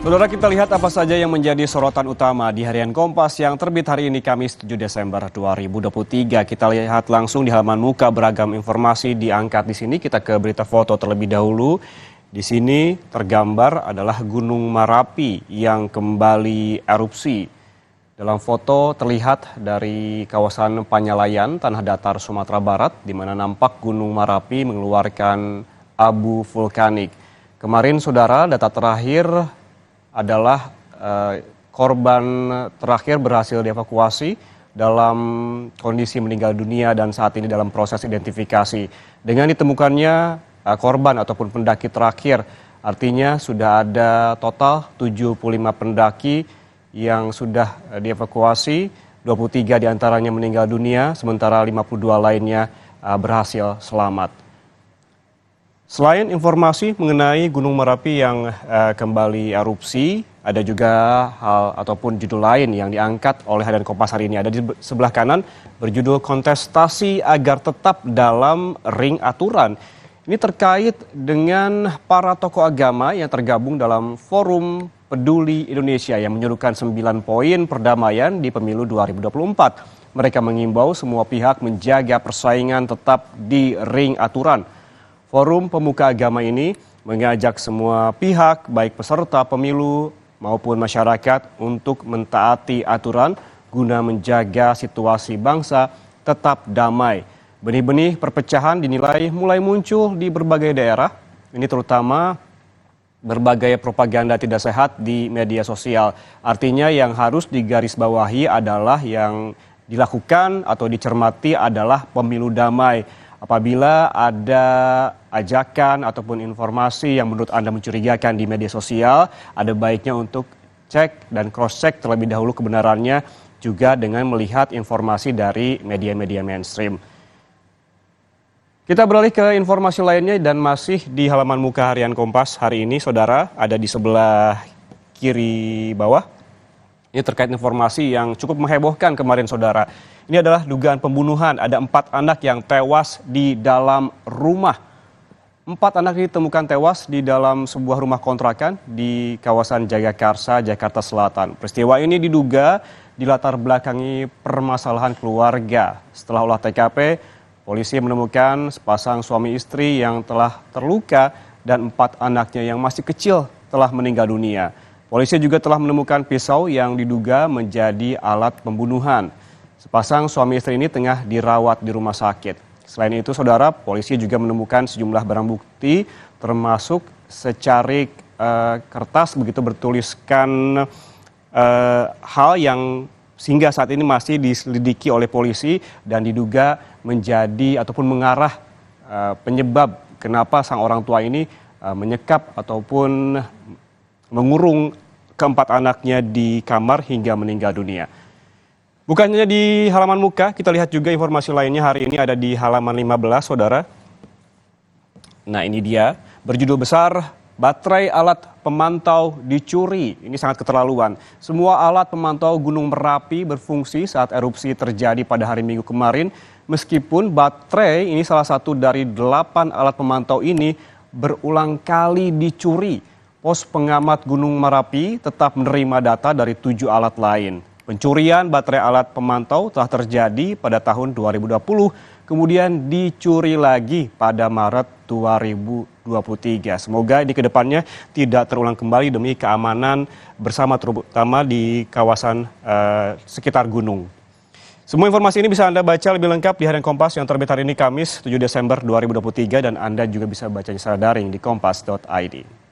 Saudara, kita lihat apa saja yang menjadi sorotan utama di Harian Kompas yang terbit hari ini Kamis 7 Desember 2023. Kita lihat langsung di halaman muka beragam informasi diangkat di sini. Kita ke berita foto terlebih dahulu. Di sini tergambar adalah Gunung Merapi yang kembali erupsi. Dalam foto terlihat dari kawasan Panyalayan, Tanah Datar, Sumatera Barat, di mana nampak Gunung Merapi mengeluarkan abu vulkanik. Kemarin, saudara, data terakhir adalah korban terakhir berhasil dievakuasi dalam kondisi meninggal dunia dan saat ini dalam proses identifikasi. Dengan ditemukannya korban ataupun pendaki terakhir, artinya sudah ada total 75 pendaki yang sudah dievakuasi, 23 diantaranya meninggal dunia, sementara 52 lainnya berhasil selamat. Selain informasi mengenai Gunung Merapi yang kembali erupsi, ada juga hal ataupun judul lain yang diangkat oleh Harian Kompas hari ini. Ada di sebelah kanan berjudul kontestasi agar tetap dalam ring aturan. Ini terkait dengan para tokoh agama yang tergabung dalam Forum Peduli Indonesia yang menyuruhkan 9 poin perdamaian di pemilu 2024. Mereka mengimbau semua pihak menjaga persaingan tetap di ring aturan. Forum Pemuka Agama ini mengajak semua pihak, baik peserta pemilu maupun masyarakat, untuk mentaati aturan guna menjaga situasi bangsa tetap damai. Benih-benih perpecahan dinilai mulai muncul di berbagai daerah, ini terutama berbagai propaganda tidak sehat di media sosial. Artinya yang harus digarisbawahi adalah yang dilakukan atau dicermati adalah pemilu damai. Apabila ada ajakan ataupun informasi yang menurut Anda mencurigakan di media sosial, ada baiknya untuk cek dan cross-check terlebih dahulu kebenarannya juga dengan melihat informasi dari media-media mainstream. Kita beralih ke informasi lainnya dan masih di halaman muka Harian Kompas hari ini, saudara, ada di sebelah kiri bawah. Ini terkait informasi yang cukup menghebohkan kemarin, saudara. Ini adalah dugaan pembunuhan. Ada 4 anak yang tewas di dalam rumah. 4 anak ditemukan tewas di dalam sebuah rumah kontrakan di kawasan Jagakarsa, Jakarta Selatan. Peristiwa ini diduga dilatar belakangi permasalahan keluarga. Setelah olah TKP, polisi menemukan sepasang suami istri yang telah terluka dan 4 anaknya yang masih kecil telah meninggal dunia. Polisi juga telah menemukan pisau yang diduga menjadi alat pembunuhan. Sepasang suami istri ini tengah dirawat di rumah sakit. Selain itu, saudara, polisi juga menemukan sejumlah barang bukti termasuk secarik kertas begitu bertuliskan hal yang sehingga saat ini masih diselidiki oleh polisi dan diduga menjadi ataupun mengarah penyebab kenapa sang orang tua ini menyekap ataupun mengurung keempat anaknya di kamar hingga meninggal dunia. Bukannya di halaman muka, kita lihat juga informasi lainnya hari ini ada di halaman 15, saudara. Nah, ini dia, berjudul besar, baterai alat pemantau dicuri. Ini sangat keterlaluan. Semua alat pemantau Gunung Merapi berfungsi saat erupsi terjadi pada hari Minggu kemarin. Meskipun baterai ini salah satu dari 8 alat pemantau ini berulang kali dicuri. Pos pengamat Gunung Merapi tetap menerima data dari 7 alat lain. Pencurian baterai alat pemantau telah terjadi pada tahun 2020, kemudian dicuri lagi pada Maret 2023. Semoga ini kedepannya tidak terulang kembali demi keamanan bersama, terutama di kawasan sekitar gunung. Semua informasi ini bisa Anda baca lebih lengkap di Harian Kompas yang terbit hari ini Kamis 7 Desember 2023 dan Anda juga bisa bacanya secara daring di kompas.id.